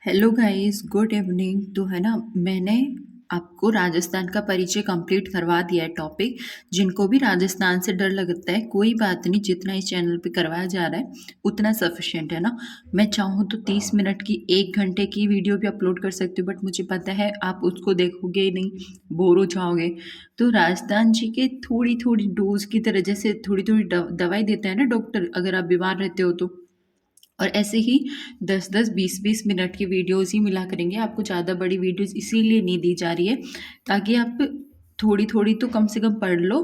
Hello guys, good evening. तो है ना, मैंने आपको राजस्थान का परिचय कंप्लीट करवा दिया है। टॉपिक जिनको भी राजस्थान से डर लगता है, कोई बात नहीं, जितना इस चैनल पे करवाया जा रहा है उतना सफिशिएंट है ना। मैं चाहूँ तो 30 मिनट की 1 घंटे की वीडियो भी अपलोड कर सकती हूँ, बट मुझे पता है आप उसको देखोगे ही नहीं, बोर हो जाओगे। तो राजस्थान जी के थोड़ी थोड़ी डोज की तरह, जैसे थोड़ी थोड़ी दवाई देता है ना डॉक्टर, अगर आप बीमार रहते हो तो। और ऐसे ही 10-10 20-20 मिनट की वीडियोस ही मिला करेंगे आपको। ज़्यादा बड़ी वीडियोस इसीलिए नहीं दी जा रही है ताकि आप थोड़ी थोड़ी तो कम से कम पढ़ लो।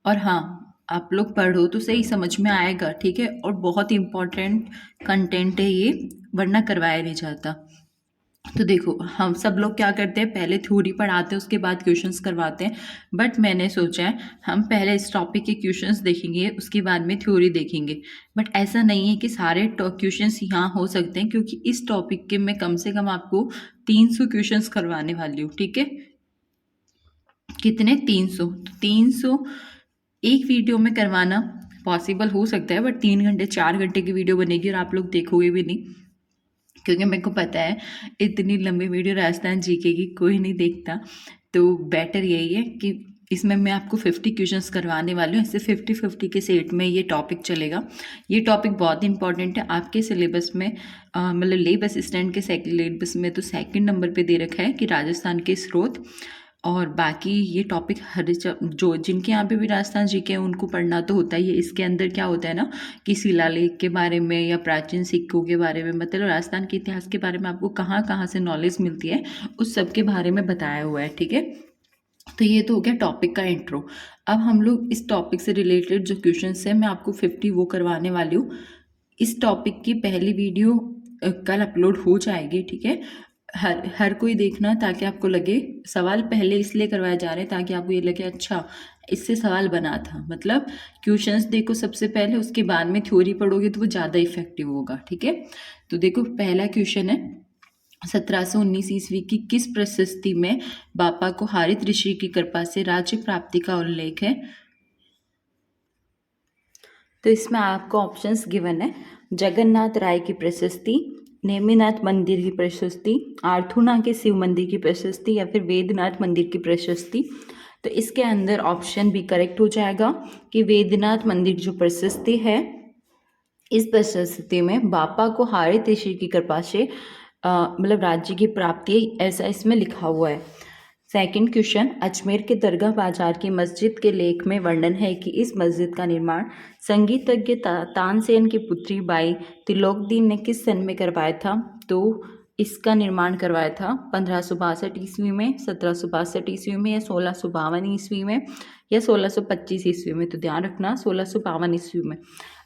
और हाँ, आप लोग पढ़ो तो सही, समझ में आएगा, ठीक है। और बहुत इंपॉर्टेंट कंटेंट है ये, वरना करवाया नहीं जाता। तो देखो, हम सब लोग क्या करते हैं, पहले थ्योरी पढ़ाते हैं, उसके बाद क्वेश्चंस करवाते हैं। बट मैंने सोचा है हम पहले इस टॉपिक के क्वेश्चंस देखेंगे, उसके बाद में थ्योरी देखेंगे। बट ऐसा नहीं है कि सारे क्वेश्चंस यहाँ हो सकते हैं, क्योंकि इस टॉपिक के मैं कम से कम आपको 300 क्वेश्चंस करवाने वाली हूँ, ठीक है। कितने? 300। तो 300 एक वीडियो में करवाना पॉसिबल हो सकता है, बट 3 घंटे 4 घंटे की वीडियो बनेगी और आप लोग देखोगे भी नहीं, क्योंकि मेरे को पता है इतनी लंबी वीडियो राजस्थान जीके की कोई नहीं देखता। तो बेटर यही है कि इसमें मैं आपको 50 क्वेश्चंस करवाने वाली हूँ। ऐसे 50-50 के सेट में ये टॉपिक चलेगा। ये टॉपिक बहुत इंपॉर्टेंट है आपके सिलेबस में। मतलब लेब असिस्टेंट के सिलेबस में तो सेकंड नंबर पे दे रखा है कि राजस्थान के स्रोत। और बाकी ये टॉपिक हर जो जिनके यहाँ पे भी राजस्थान जीके हैं उनको पढ़ना तो होता ही है। इसके अंदर क्या होता है ना, कि शिलालेख के बारे में या प्राचीन सिक्कों के बारे में, मतलब राजस्थान के इतिहास के बारे में आपको कहाँ कहाँ से नॉलेज मिलती है, उस सब के बारे में बताया हुआ है, ठीक है। तो ये तो हो गया टॉपिक का इंट्रो। अब हम लोग इस टॉपिक से रिलेटेड जो क्वेश्चन है, मैं आपको 50 वो करवाने वाली हूँ। इस टॉपिक की पहली वीडियो कल अपलोड हो जाएगी, ठीक है। हर हर कोई देखना, ताकि आपको लगे सवाल पहले इसलिए करवाए जा रहे हैं ताकि आपको ये लगे अच्छा इससे सवाल बना था। मतलब क्वेश्चंस देखो सबसे पहले, उसके बाद में थ्योरी पढ़ोगे तो वो ज़्यादा इफेक्टिव होगा, ठीक है। तो देखो, पहला क्वेश्चन है, 1719 ईस्वी की किस प्रशस्ति में बापा को हारित ऋषि की कृपा से राज्य प्राप्ति का उल्लेख है? तो इसमें आपको ऑप्शंस गिवन है, जगन्नाथ राय की प्रशस्ति, नेमिनाथ मंदिर की प्रशस्ति, आर्थुना के शिव मंदिर की प्रशस्ति, या फिर वेदनाथ मंदिर की प्रशस्ति। तो इसके अंदर ऑप्शन भी करेक्ट हो जाएगा कि वेदनाथ मंदिर जो प्रशस्ति है, इस प्रशस्ति में बापा को हारित ऋषि की कृपा से मतलब राज्य की प्राप्ति, ऐसा इसमें लिखा हुआ है। सेकंड क्वेश्चन, अजमेर के दरगाह बाजार की मस्जिद के लेख में वर्णन है कि इस मस्जिद का निर्माण संगीतज्ञ तानसेन की पुत्री बाई त्रिलोकदीन ने किस सन में करवाया था? तो इसका निर्माण करवाया था 1562 ईस्वी में, 1762 ईस्वी में, या 1652 ईस्वी में, या 1625 ईस्वी में। तो ध्यान रखना 1652 ईस्वी में।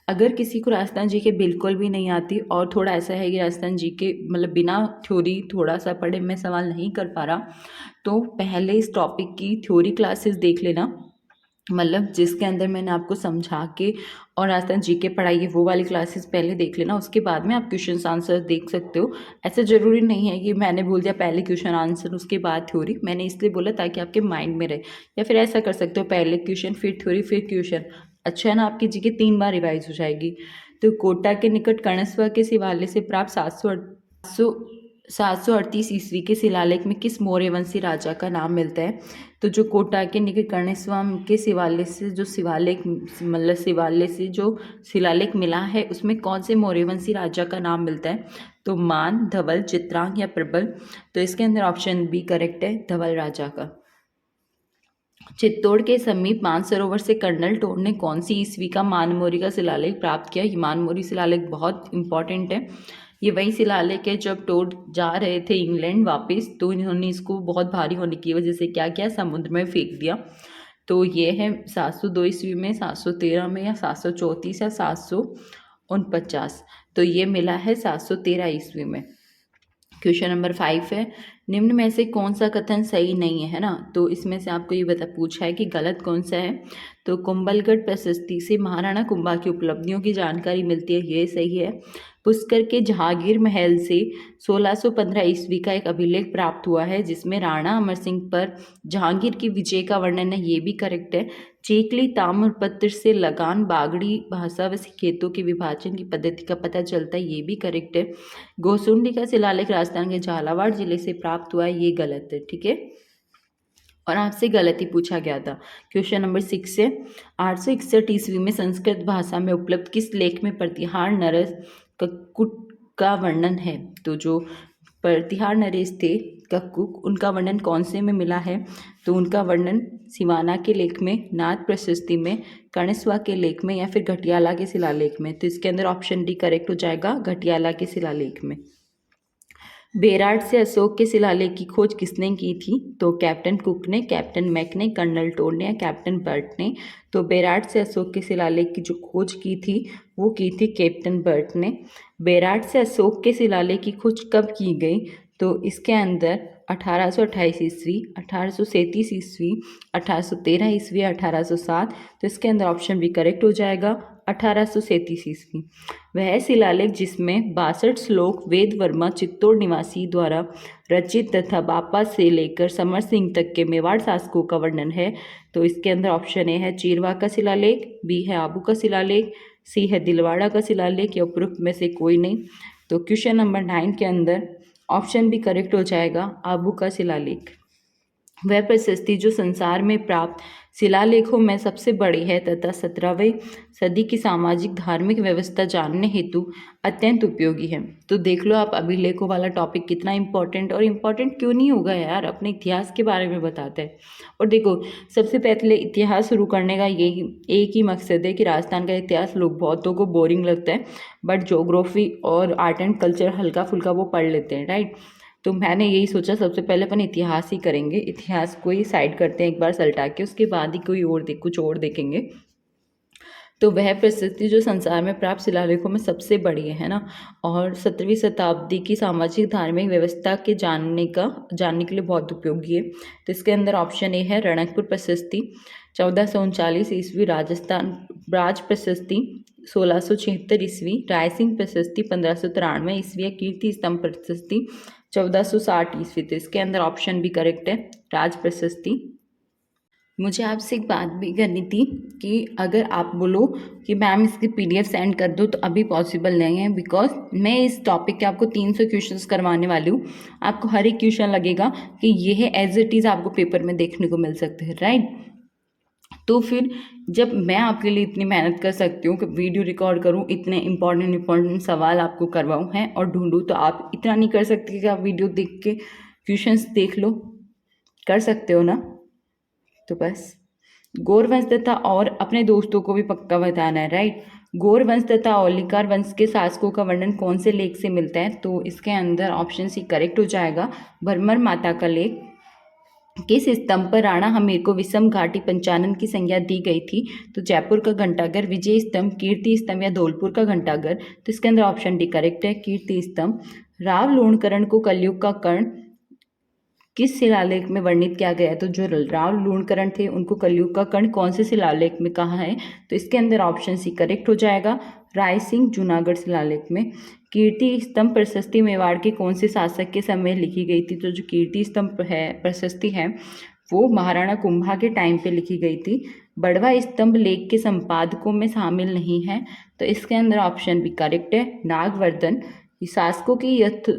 अगर किसी को राजस्थान जी के बिल्कुल भी नहीं आती, और थोड़ा ऐसा है कि राजस्थान जी के मतलब बिना थ्योरी थोड़ा सा पढ़े मैं सवाल नहीं कर पा रहा, तो पहले इस टॉपिक की थ्योरी क्लासेस देख लेना, मतलब जिसके अंदर मैंने आपको समझा के और राजस्थान जी के पढ़ाई है, वो वाली क्लासेस पहले देख लेना। उसके बाद में आप क्वेश्चन आंसर देख सकते हो। ऐसा ज़रूरी नहीं है कि मैंने बोल दिया पहले क्वेश्चन आंसर उसके बाद थ्योरी, मैंने इसलिए बोला ताकि आपके माइंड में रहे। या फिर ऐसा कर सकते हो, पहले क्वेश्चन फिर थ्योरी फिर क्वेश्चन। अच्छा है ना, आपकी जी के 3 बार रिवाइज हो जाएगी। तो कोटा के निकट कर्णस्वर के शिवालय से प्राप्त 738 ईस्वी के शिलालेख में किस मौर्य वंशी राजा का नाम मिलता है? तो जो कोटा के निकट कर्णेश्वर के शिवालय से जो शिवालेख, मतलब शिवालय से जो शिलालेख मिला है, उसमें कौन से मौर्य वंशी राजा का नाम मिलता है? तो मान, धवल, चित्रांग या प्रबल। तो इसके अंदर ऑप्शन बी करेक्ट है, धवल राजा का। चित्तौड़ के समीप मानसरोवर से कर्नल टोर ने कौन सी ईस्वी का मानमोरी का शिलालेख प्राप्त किया? ये मानमोरी शिलालेख बहुत इंपॉर्टेंट है। ये वही शिलालेख है जब टोर जा रहे थे इंग्लैंड वापस, तो इन्होंने इसको बहुत भारी होने की वजह से क्या किया, समुद्र में फेंक दिया। तो ये है 702 ईस्वी में, 713 में, या 734 या 749। तो ये मिला है 713 ईस्वी में। क्वेश्चन नंबर 5 है, निम्न में से कौन सा कथन सही नहीं है ना? तो इसमें से आपको ये पूछा है कि गलत कौन सा है। तो कुंभलगढ़ प्रशस्ति से महाराणा कुंभा की उपलब्धियों की जानकारी मिलती है, ये सही है। पुष्कर के जहांगीर महल से 1615 ईस्वी का एक अभिलेख प्राप्त हुआ है जिसमें राणा अमर सिंह पर जहांगीर की विजय का वर्णन है, ये भी करेक्ट है। चेकली ताम्रपत्र से लगान बागड़ी भाषा व खेतों के विभाजन की पद्धति का पता चलता है, ये भी करेक्ट है। गोसुंडी का शिलालेख राजस्थान के झालावाड़ जिले से प्राप्त हुआ है, ये गलत है, ठीक है। और आपसे गलती पूछा गया था। क्वेश्चन नंबर 6 से 861 ईस्वी में संस्कृत भाषा में उपलब्ध किस लेख में प्रतिहार नरेश कक्कुट का वर्णन है? तो जो प्रतिहार नरेश थे कक्कुक, उनका वर्णन कौन से में मिला है? तो उनका वर्णन सिवाना के लेख में, नाथ प्रशस्ति में, कणस्वा के लेख में या फिर घटियाला के शिलालेख में। तो इसके अंदर ऑप्शन डी करेक्ट हो जाएगा, घटियाला के शिलालेख में। बेराट से अशोक के शिलालेख की खोज किसने की थी? तो कैप्टन कुक ने, कैप्टन मैक ने, कर्नल टोल ने या कैप्टन बर्ट ने। तो बेराट से अशोक के शिलालेख की जो खोज की थी वो की थी कैप्टन बर्ट ने। बेराट से अशोक के शिलालेख की खोज कब की गई? तो इसके अंदर 1828 ईस्वी, 1837 ईस्वी, 1813 ईस्वी, 1807। तो इसके अंदर ऑप्शन भी करेक्ट हो जाएगा, 1837 ईस्वी। वह शिलालेख जिसमें 62 श्लोक वेद वर्मा चित्तौड़ निवासी द्वारा रचित तथा बापा से लेकर समर सिंह तक के मेवाड़ शासकों का वर्णन है। तो इसके अंदर ऑप्शन ए है चीरवा का शिलालेख, बी है आबू का शिलालेख, सी है दिलवाड़ा का शिलालेख या उपरोक्त में से कोई नहीं। तो क्वेश्चन नंबर 9 के अंदर ऑप्शन भी करेक्ट हो जाएगा, आबू का शिलालेख। वह प्रशस्ति जो संसार में प्राप्त शिलालेखों में सबसे बड़ी है तथा 17वीं सदी की सामाजिक धार्मिक व्यवस्था जानने हेतु अत्यंत उपयोगी है। तो देख लो आप अभिलेखों वाला टॉपिक कितना इम्पोर्टेंट, और इम्पोर्टेंट क्यों नहीं होगा यार, अपने इतिहास के बारे में बताते हैं। और देखो सबसे पहले इतिहास शुरू करने का यही एक ही मकसद है कि राजस्थान का इतिहास लोग बहुतों को बोरिंग लगता है, बट ज्योग्राफी और आर्ट एंड कल्चर हल्का फुल्का वो पढ़ लेते हैं, राइट। तो मैंने यही सोचा सबसे पहले अपन इतिहास ही करेंगे, इतिहास को ही साइड करते हैं एक बार सलटा के, उसके बाद ही कोई और कुछ और देखेंगे। तो वह प्रसिद्धि जो संसार में प्राप्त शिलालेखों में सबसे बड़ी है ना, और 17वीं शताब्दी की सामाजिक धार्मिक व्यवस्था के जानने के लिए बहुत उपयोगी है। तो इसके अंदर ऑप्शन ए है रणकपुर प्रशस्ति, 1439 ईस्वी, राजस्थान राज प्रशस्ति 1676 ईस्वी, रायसिंह प्रशस्ति 1593 ईस्वी या कीर्ति स्तंभ प्रशस्ति 1460 ईस्वी। तो इसके अंदर ऑप्शन भी करेक्ट है, राज प्रशस्ति। मुझे आपसे एक बात भी करनी थी कि अगर आप बोलो कि मैम इसकी PDF सेंड कर दो, तो अभी पॉसिबल नहीं है, बिकॉज मैं इस टॉपिक के आपको 300 क्वेश्चंस करवाने वाली हूँ। आपको हर एक क्वेश्चन लगेगा कि ये है एज इट इज़ आपको पेपर में देखने को मिल सकते हैं, राइट। तो फिर जब मैं आपके लिए इतनी मेहनत कर सकती हूँ कि वीडियो रिकॉर्ड करूँ, इतने इंपॉर्टेंट सवाल आपको करवाऊँ हैं और ढूंढूँ, तो आप इतना नहीं कर सकते कि आप वीडियो देख के क्वेश्चंस देख लो, कर सकते हो ना। तो बस गौरवंश तथा और अपने दोस्तों को भी पक्का बताना है, राइट। गौरवंश तथा औलिकार वंश के शासकों का वर्णन कौन से लेख से मिलता है? तो इसके अंदर ऑप्शन सी करेक्ट हो जाएगा, भरमर माता का लेख। किस स्तंभ पर राणा हमीर को विषम घाटी पंचानन की संज्ञा दी गई थी? तो जयपुर का घंटाघर, विजय स्तंभ, कीर्ति स्तंभ या धौलपुर का घंटाघर। तो इसके अंदर ऑप्शन डी करेक्ट है, कीर्ति स्तंभ। राव लूणकरण को कलयुग का कर्ण किस शिलालेख में वर्णित किया गया है? तो जो राव लूणकरण थे उनको कलयुग का कर्ण कौन से शिलालेख में कहा है? तो इसके अंदर ऑप्शन सी करेक्ट हो जाएगा, रायसिंह जूनागढ़ शिलालेख में। कीर्ति स्तंभ प्रशस्ति मेवाड़ के कौन से शासक के समय लिखी गई थी? तो जो कीर्ति स्तंभ है प्रशस्ति है वो महाराणा कुंभा के टाइम पे लिखी गई थी। बड़वा स्तंभ लेख के संपादकों में शामिल नहीं है। तो इसके अंदर ऑप्शन भी करेक्ट है, नागवर्धन। शासकों की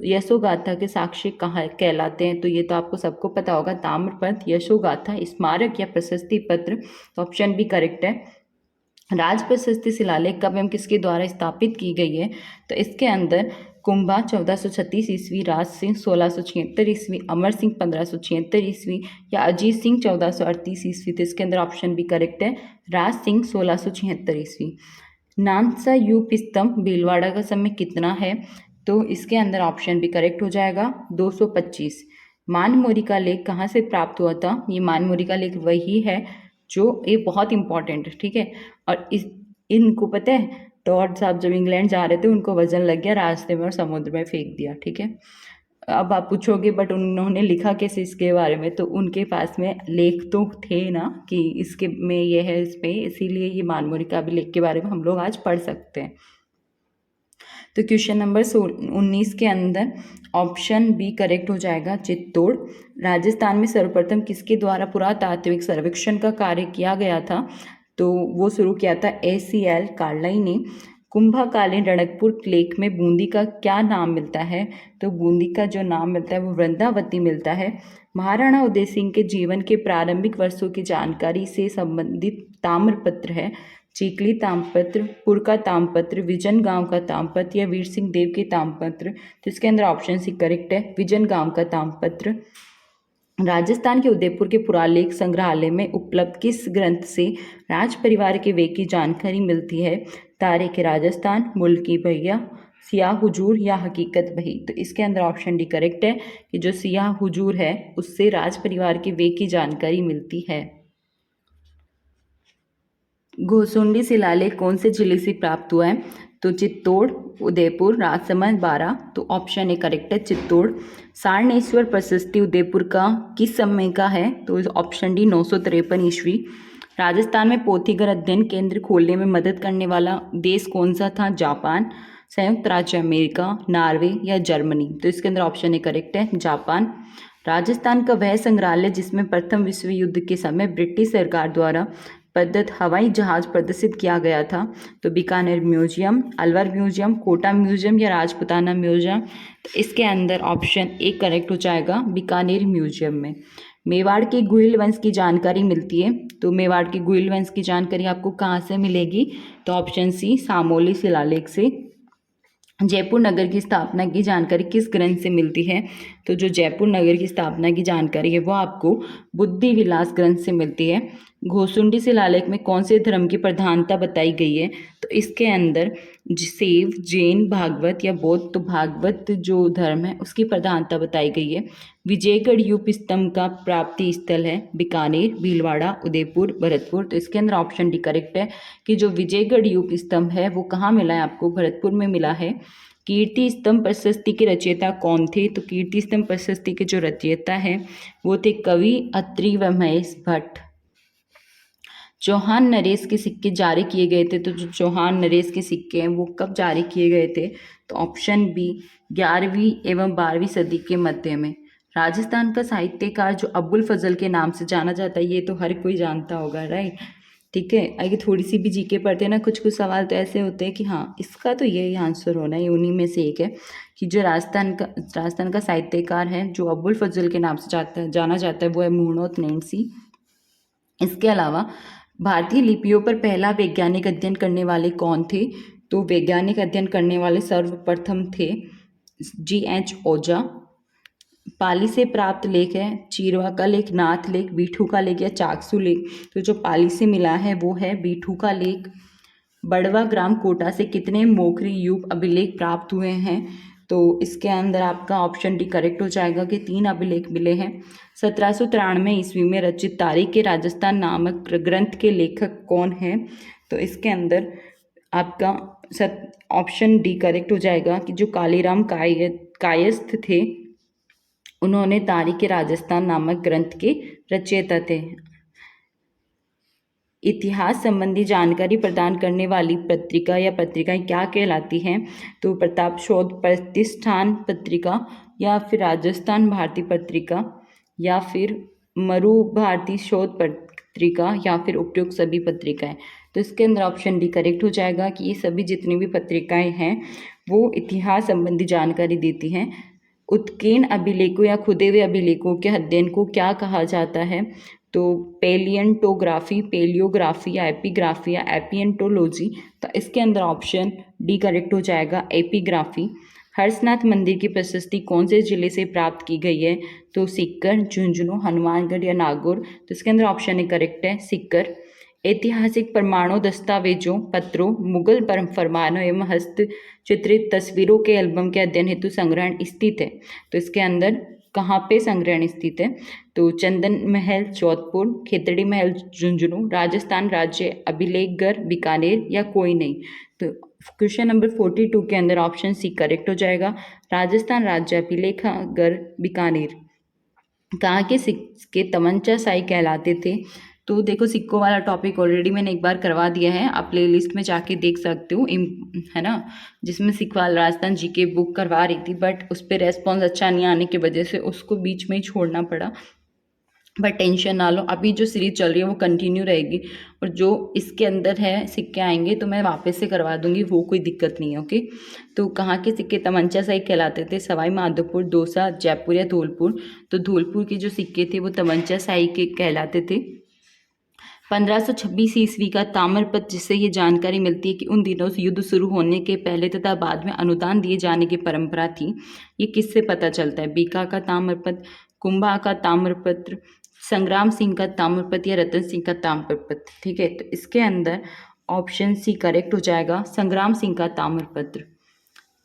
यशोगाथा के साक्ष्य कहाँ कहलाते हैं? तो ये तो आपको सबको पता होगा, ताम्रपत्र, यशोगाथा, स्मारक या प्रशस्ति पत्र। तो ऑप्शन भी करेक्ट है। राज प्रशस्ति शिलालेख कब एवं किसके द्वारा स्थापित की गई है? तो इसके अंदर कुंभा 1436 ईस्वी, राज सिंह 1676 ईस्वी, अमर सिंह 1576 ईस्वी या अजीत सिंह 1438 ईस्वी। तो इसके अंदर ऑप्शन भी करेक्ट है, राज सिंह 1676 ईस्वी। नानसा यूप स्तंभ भीलवाड़ा का समय कितना है? तो इसके अंदर ऑप्शन भी करेक्ट हो जाएगा, 225। मानमोरी का लेख कहाँ से प्राप्त हुआ था? ये मानमोरी का लेख वही है जो ये बहुत इंपॉर्टेंट है, ठीक है। और इनको पता है टॉड साहब जब इंग्लैंड जा रहे थे उनको वजन लग गया रास्ते में और समुद्र में फेंक दिया, ठीक है। अब आप पूछोगे बट उन्होंने लिखा कैसे इसके बारे में? तो उनके पास में लेख तो थे ना कि इसके में ये है इसमें, इसीलिए ये मानमोरी का अभिलेख के बारे में हम लोग आज पढ़ सकते हैं। तो क्वेश्चन नंबर 19 के अंदर ऑप्शन बी करेक्ट हो जाएगा, चित्तौड़। राजस्थान में सर्वप्रथम किसके द्वारा पुरातात्विक सर्वेक्षण का कार्य किया गया था? तो वो शुरू किया था ACL कार्लाई ने। कुंभकालीन रणकपुर लेख में बूंदी का क्या नाम मिलता है? तो बूंदी का जो नाम मिलता है वो वृंदावती मिलता है। महाराणा उदय सिंह के जीवन के प्रारंभिक वर्षों की जानकारी से संबंधित ताम्रपत्र है चिकली ताम्रपत्र, पुर का ताम्रपत्र, विजन गांव का ताम्रपत्र या वीर सिंह देव के ताम्रपत्र। तो इसके अंदर ऑप्शन सी करेक्ट है, विजन गांव का ताम्रपत्र। राजस्थान के उदयपुर के पुरालेख संग्रहालय में उपलब्ध किस ग्रंथ से राज परिवार के वे की जानकारी मिलती है? तारीख राजस्थान, मुल्की भैया, सियाह हुजूर या हकीकत बही। तो इसके अंदर ऑप्शन डी करेक्ट है कि जो सियाह हुजूर है उससे राज परिवार के वे की जानकारी मिलती है। घोसुंडी शिलालेख कौन से जिले से प्राप्त हुआ है? तो चित्तौड़, उदयपुर, राजसमंद, बारां। तो ऑप्शन ए करेक्ट है, चित्तौड़। सारनेश्वर प्रशस्ति उदयपुर का किस समय का है? तो ऑप्शन डी 953 ईस्वी। राजस्थान में पोथीगर अध्ययन केंद्र खोलने में मदद करने वाला देश कौन सा था? जापान, संयुक्त राज्य अमेरिका, नॉर्वे या जर्मनी। तो इसके अंदर ऑप्शन ए करेक्ट है, जापान। राजस्थान का वह संग्रहालय जिसमें प्रथम विश्व युद्ध के समय ब्रिटिश सरकार द्वारा प्रदत्त हवाई जहाज प्रदर्शित किया गया था? तो Bikaner museum, Alwar museum, Kota museum या राजपुताना म्यूजियम। तो इसके अंदर ऑप्शन ए करेक्ट हो जाएगा, बीकानेर म्यूजियम में। मेवाड़ के गुहिल वंश की जानकारी मिलती है, तो मेवाड़ के गुहिल वंश की जानकारी आपको कहाँ से मिलेगी? तो ऑप्शन सी, सामोली शिलालेख से। जयपुर नगर की स्थापना की जानकारी किस ग्रंथ से मिलती है? तो जो जयपुर नगर की स्थापना की जानकारी है वो आपको बुद्धि विलास ग्रंथ से मिलती है। घोसुंडी शिलालेख में कौन से धर्म की प्रधानता बताई गई है? तो इसके अंदर शैव, जैन, भागवत या बौद्ध। तो भागवत जो धर्म है उसकी प्रधानता बताई गई है। विजयगढ़ यूप स्तंभ का प्राप्ति स्थल है बीकानेर, भीलवाड़ा, उदयपुर, भरतपुर। तो इसके अंदर ऑप्शन डी करेक्ट है कि जो विजयगढ़ यूप स्तंभ है वो कहाँ मिला है? आपको भरतपुर में मिला है। कीर्ति स्तंभ प्रशस्ति के रचयिता कौन थे? तो कीर्ति स्तंभ प्रशस्ति के जो रचयिता है वो थे कवि अत्रि व महेश भट्ट। चौहान नरेश के सिक्के जारी किए गए थे, तो जो चौहान नरेश के सिक्के हैं वो कब जारी किए गए थे? तो ऑप्शन बी 11वीं एवं 12वीं सदी के मध्य में। राजस्थान का साहित्यकार जो अबुल फजल के नाम से जाना जाता है ये तो हर कोई जानता होगा, राइट? ठीक है, अगर थोड़ी सी भी जीके पढ़ते हैं ना, कुछ कुछ सवाल तो ऐसे होते हैं कि हाँ इसका तो यही आंसर होना है। उन्हीं में से एक है कि जो राजस्थान का साहित्यकार है जो अबुल फजल के नाम से जाना जाता है वो है मुहम्मद नैन्सी। इसके अलावा भारतीय लिपियों पर पहला वैज्ञानिक अध्ययन करने वाले कौन थे? तो वैज्ञानिक अध्ययन करने वाले सर्वप्रथम थे GH ओझा। पाली से प्राप्त लेख है चीरवा का लेख, नाथ लेख, बीठू का लेख या चाकसू लेख। तो जो पाली से मिला है वो है बीठू का लेख। बड़वा ग्राम कोटा से कितने मोखरी युग अभिलेख प्राप्त हुए हैं? तो इसके अंदर आपका ऑप्शन डी करेक्ट हो जाएगा कि 3 अभिलेख मिले हैं। 1793 ईस्वी में रचित तारीख के राजस्थान नामक ग्रंथ के लेखक कौन है? तो इसके अंदर आपका ऑप्शन डी करेक्ट हो जाएगा कि जो कालीराम कायस्थ थे उन्होंने तारीख के राजस्थान नामक ग्रंथ के रचयिता थे। इतिहास संबंधी जानकारी प्रदान करने वाली पत्रिका या पत्रिकाएं क्या कहलाती हैं? तो प्रताप शोध प्रतिष्ठान पत्रिका या फिर राजस्थान भारती पत्रिका या फिर मरु भारती शोध पत्रिका या फिर उपयुक्त सभी पत्रिकाएं। तो इसके अंदर ऑप्शन डी करेक्ट हो जाएगा कि ये सभी जितनी भी पत्रिकाएं हैं वो इतिहास संबंधी जानकारी देती हैं। उत्कीर्ण अभिलेखों या खुदे हुए अभिलेखों के अध्ययन को क्या कहा जाता है? तो पेलियंटोग्राफी, पेलियोग्राफी या एपिग्राफी या एपियंटोलॉजी। तो इसके अंदर ऑप्शन डी करेक्ट हो जाएगा, एपिग्राफी। हर्षनाथ मंदिर की प्रशस्ति कौन से जिले से प्राप्त की गई है? तो सीकर, झुंझुनू, हनुमानगढ़ या नागौर। तो इसके अंदर ऑप्शन ए करेक्ट है, सीकर। ऐतिहासिक प्रमाणों, दस्तावेजों, पत्रों, मुगल फरमानों एवं हस्तचित्रित तस्वीरों के एल्बम के अध्ययन हेतु संग्रहण स्थित है। तो इसके अंदर कहाँ पे संग्रहण स्थित है? तो चंदन महल जोधपुर, खेतड़ी महल झुंझुनू, राजस्थान राज्य अभिलेखघर बीकानेर या कोई नहीं। तो क्वेश्चन नंबर 42 के अंदर ऑप्शन सी करेक्ट हो जाएगा, राजस्थान राज्य अभिलेखघर बीकानेर। कहाँ के सिक्के तमंचा शाही कहलाते थे? तो देखो सिक्कों वाला टॉपिक ऑलरेडी मैंने एक बार करवा दिया है, आप प्ले लिस्ट में जाके देख सकते हो, है ना, जिसमें सिक्वाल राजस्थान जीके बुक करवा रही थी, बट उस पर रेस्पॉन्स अच्छा नहीं आने की वजह से उसको बीच में ही छोड़ना पड़ा। बट टेंशन ना लो, अभी जो सीरीज चल रही है वो कंटिन्यू रहेगी, और जो इसके अंदर है सिक्के आएंगे तो मैं वापस से करवा दूंगी, वो कोई दिक्कत नहीं है। ओके, तो कहाँ के सिक्के तमंचा शाही कहलाते थे? सवाई माधोपुर, दौसा, जयपुर या धौलपुर? तो धौलपुर के जो सिक्के थे वो तमंचा शाही के कहलाते थे। 1526 ईस्वी का ताम्रपत्र, जिससे ये जानकारी मिलती है कि उन दिनों से युद्ध शुरू होने के पहले तथा बाद में अनुदान दिए जाने की परंपरा थी। ये किससे पता चलता है? बीका का ताम्रपत्र, कुंभा का ताम्रपत्र, संग्राम सिंह का ताम्रपत्र या रतन सिंह का ताम्रपत्र? ठीक है, तो इसके अंदर ऑप्शन सी करेक्ट हो जाएगा, संग्राम सिंह का ताम्रपत्र।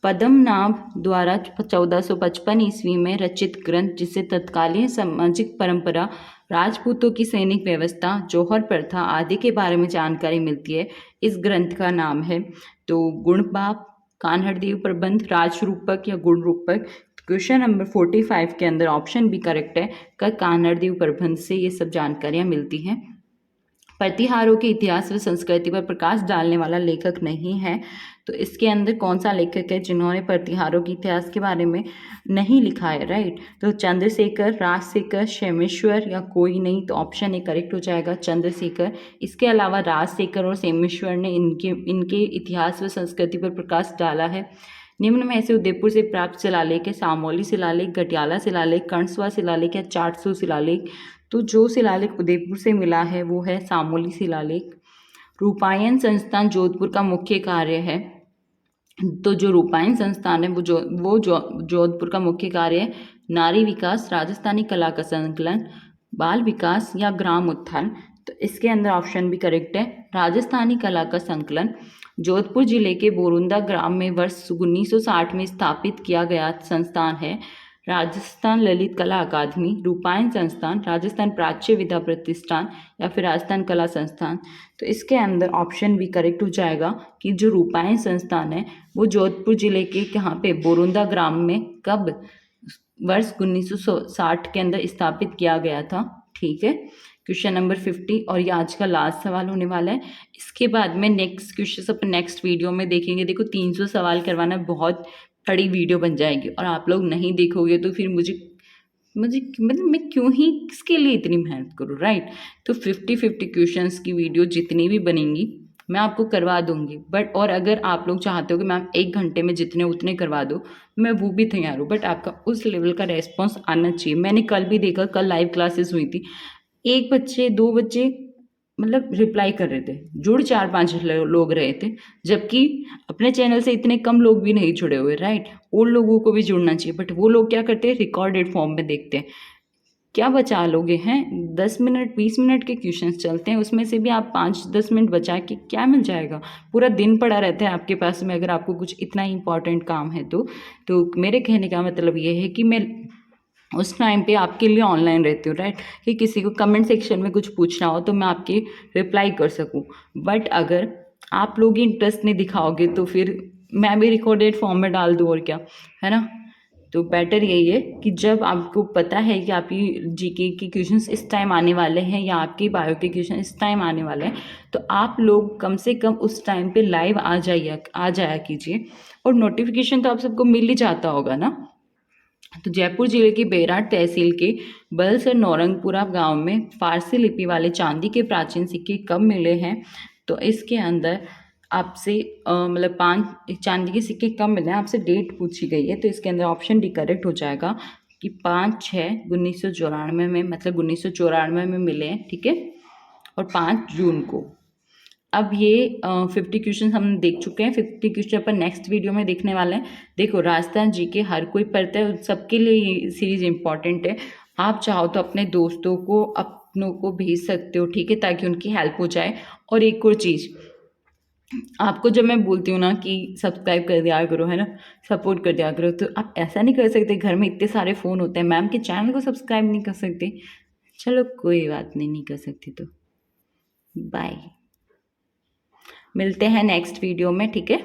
पद्मनाभ द्वारा 1455 ईस्वी में रचित ग्रंथ, जिसे तत्कालीन सामाजिक परंपरा, राजपूतों की सैनिक व्यवस्था, जौहर प्रथा आदि के बारे में जानकारी मिलती है, इस ग्रंथ का नाम है? तो गुणबाप, कान्हड़देव प्रबंध, राजरूपक या गुण रूपक? क्वेश्चन नंबर 45 के अंदर ऑप्शन भी करेक्ट है, का कान्हड़देव प्रबंध से ये सब जानकारियाँ मिलती हैं। प्रतिहारों के इतिहास व संस्कृति पर प्रकाश डालने वाला लेखक नहीं है, तो इसके अंदर कौन सा लेखक है जिन्होंने प्रतिहारों के इतिहास के बारे में नहीं लिखा है? राइट, तो चंद्रशेखर, राजशेखर, क्षेमेश्वर या कोई नहीं? तो ऑप्शन ए करेक्ट हो जाएगा, चंद्रशेखर। इसके अलावा राजशेखर और क्षेमेश्वर ने इनके इतिहास व संस्कृति पर प्रकाश डाला है। निम्न में से उदयपुर से प्राप्त शिलालेख है सामौली शिलालेख, गटियाला शिलालेख, कर्णसुआ शिलालेख या चाटसू शिलालेख? तो जो शिलालेख उदयपुर से मिला है वो है सामौली शिलालेख। रूपायन संस्थान जोधपुर का मुख्य कार्य है, तो जो रूपायन संस्थान है वो जोधपुर का मुख्य कार्य है नारी विकास, राजस्थानी कला का संकलन, बाल विकास या ग्राम उत्थान? तो इसके अंदर ऑप्शन भी करेक्ट है, राजस्थानी कला का संकलन। जोधपुर जिले के बोरुंदा ग्राम में वर्ष 1960 में स्थापित किया गया संस्थान है राजस्थान ललित कला अकादमी, रूपायन संस्थान, राजस्थान प्राच्य विद्या प्रतिष्ठान या फिर राजस्थान कला संस्थान? तो इसके अंदर ऑप्शन भी करेक्ट हो जाएगा कि जो रूपायन संस्थान है वो जोधपुर जिले के कहाँ पे? बोरुंदा ग्राम में कब? वर्ष 1960 के अंदर स्थापित किया गया था। ठीक है, क्वेश्चन नंबर 50 और ये आज का लास्ट सवाल होने वाला है। इसके बाद में नेक्स्ट क्वेश्चन अपन नेक्स्ट वीडियो में देखेंगे। देखो 300 सवाल करवाना बहुत बड़ी वीडियो बन जाएगी, और आप लोग नहीं देखोगे तो फिर मुझे मतलब मैं क्यों ही इसके लिए इतनी मेहनत करूँ? राइट, तो 50 क्वेश्चंस की वीडियो जितनी भी बनेंगी मैं आपको करवा दूंगी, बट और अगर आप लोग चाहते हो कि मैं 1 घंटे में जितने उतने करवा दूँ, मैं वो भी तैयार हूँ, बट आपका उस लेवल का रेस्पॉन्स आना चाहिए। मैंने कल भी देखा, कल लाइव क्लासेस हुई थी, 1 बच्चे 2 बच्चे मतलब रिप्लाई कर रहे थे, जुड़ 4-5 लोग रहे थे, जबकि अपने चैनल से इतने कम लोग भी नहीं जुड़े हुए। राइट, उन लोगों को भी जुड़ना चाहिए, बट वो लोग क्या करते हैं? रिकॉर्डेड फॉर्म में देखते हैं। क्या बचा लोगे हैं? 10 मिनट 20 मिनट के क्वेश्चंस चलते हैं, उसमें से भी आप 5-10 मिनट बचा के क्या मिल जाएगा? पूरा दिन पड़ा रहता है आपके पास में, अगर आपको कुछ इतना इंपॉर्टेंट काम है तो मेरे कहने का मतलब ये है कि मैं उस टाइम पे आपके लिए ऑनलाइन रहती हूँ। राइट, कि किसी को कमेंट सेक्शन में कुछ पूछना हो तो मैं आपकी रिप्लाई कर सकूँ, बट अगर आप लोग इंटरेस्ट नहीं दिखाओगे तो फिर मैं भी रिकॉर्डेड फॉर्म में डाल दूँ, और क्या है ना। तो बेटर यही है कि जब आपको पता है कि आपकी जीके के क्वेश्चंस इस टाइम आने वाले हैं या आपकी बायो के क्वेश्चन इस टाइम आने वाले हैं, तो आप लोग कम से कम उस टाइम पे लाइव आ जाया कीजिए, और नोटिफिकेशन तो आप सबको मिल ही जाता होगा ना। तो जयपुर जिले के बेराट तहसील के बलसर नौरंगपुरा गांव में फारसी लिपि वाले चांदी के प्राचीन सिक्के कब मिले हैं? तो इसके अंदर आपसे मतलब 5 चांदी के सिक्के कब मिले हैं, आपसे डेट पूछी गई है, तो इसके अंदर ऑप्शन डी करेक्ट हो जाएगा कि 5/6/1994 में, मतलब 1994 में मिले हैं। ठीक है, और 5 जून को। अब ये 50 क्वेश्चन हम देख चुके हैं, 50 क्वेश्चन अपन नेक्स्ट वीडियो में देखने वाले हैं। देखो राजस्थान जीके हर कोई पढ़ता है, सबके लिए ये सीरीज इंपॉर्टेंट है। आप चाहो तो अपने दोस्तों को अपनों को भेज सकते हो, ठीक है, ताकि उनकी हेल्प हो जाए। और एक और चीज़, आपको जब मैं बोलती हूँ ना कि सब्सक्राइब कर दिया करो, है ना, सपोर्ट कर दिया करो, तो आप ऐसा नहीं कर सकते, घर में इतने सारे फ़ोन होते हैं, मैम के चैनल को सब्सक्राइब नहीं कर सकते। चलो कोई बात नहीं कर सकती तो बाय, मिलते हैं नेक्स्ट वीडियो में। ठीक है।